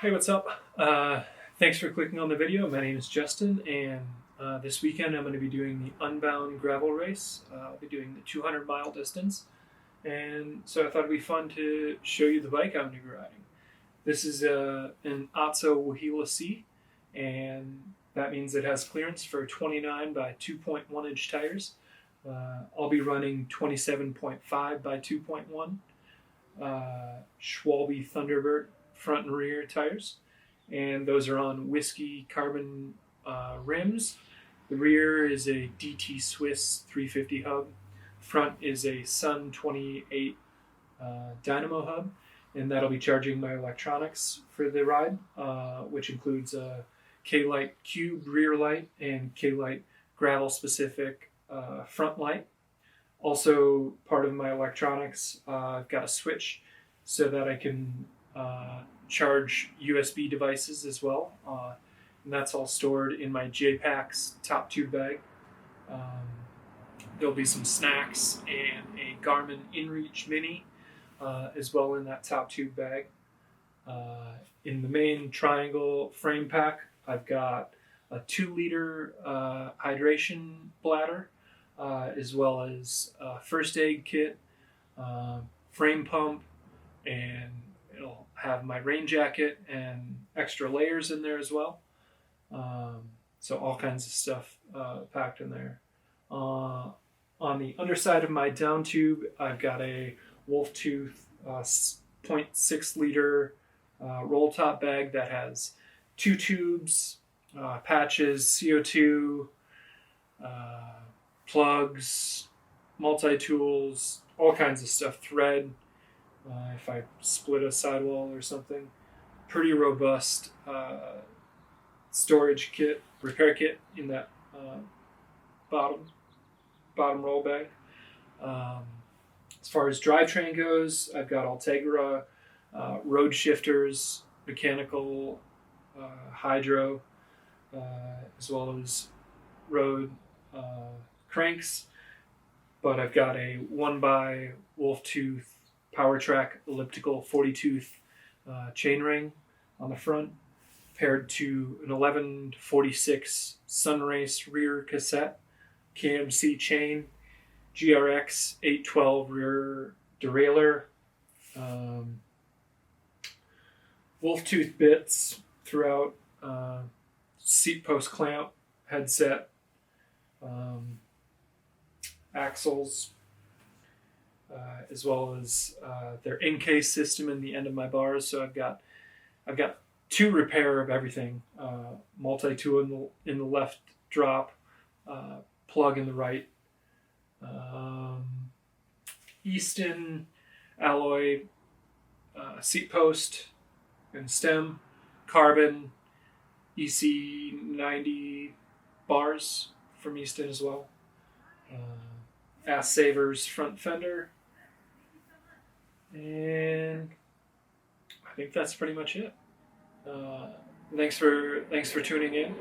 Hey, what's up? Thanks for clicking on the video. My name is Justin, and this weekend I'm going to be doing the Unbound gravel race. I'll be doing the 200-mile distance, and so I thought it'd be fun to show you the bike I'm going to be riding. This is an Otso Waheela C, and that means it has clearance for 29 by 2.1 inch tires. I'll be running 27.5 by 2.1 SCHWALBE Thunderbird front and rear tires, and those are on whiskey carbon rims. The rear is a DT Swiss 350 hub. Front is a Sun 28 dynamo hub, and that'll be charging my electronics for the ride, which includes a K-Lite cube rear light and K-Lite gravel specific front light. Also, part of my electronics, I've got a switch so that I can charge USB devices as well. And that's all stored in my J-Packs top tube bag. There'll be some snacks and a GARMIN INREACH mini as well in that top tube bag. In the main triangle frame pack, I've got a 2-liter hydration bladder, as well as a first aid kit, frame pump, and it'll have my rain jacket and extra layers in there as well. So all kinds of stuff packed in there. On the underside of my down tube, I've got a Wolf Tooth 0.6 liter roll top bag that has 2 tubes, patches, CO2, plugs, multi-tools, all kinds of stuff, thread, if I split a sidewall or something. Pretty robust storage kit, repair kit in that bottom roll bag. As far as drivetrain goes, I've got ULTEGRA road shifters, mechanical, hydro, as well as road cranks, but I've got a 1x Wolf Tooth POWERTRAC elliptical 40-tooth chainring on the front, paired to an 11-46 SUNRACE rear cassette, KMC chain, GRX 812 rear derailleur, Wolf Tooth bits throughout, seat post clamp, headset, axles, as well as their ENCASE system in the end of my bars. So I've got 2 repair of everything: multi-tool in the left drop, plug in the right, Easton alloy seat post and stem, carbon EC90 bars from Easton as well. Ass Savers front fender, and I think that's pretty much it. Thanks for tuning in.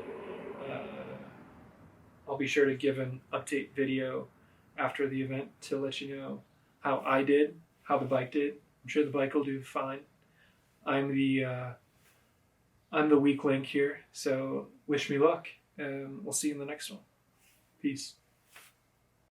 I'll be sure to give an update video after the event to let you know how I did, how the bike did. I'm sure the bike will do fine. I'm the weak link here, so wish me luck, and we'll see you in the next one. Peace.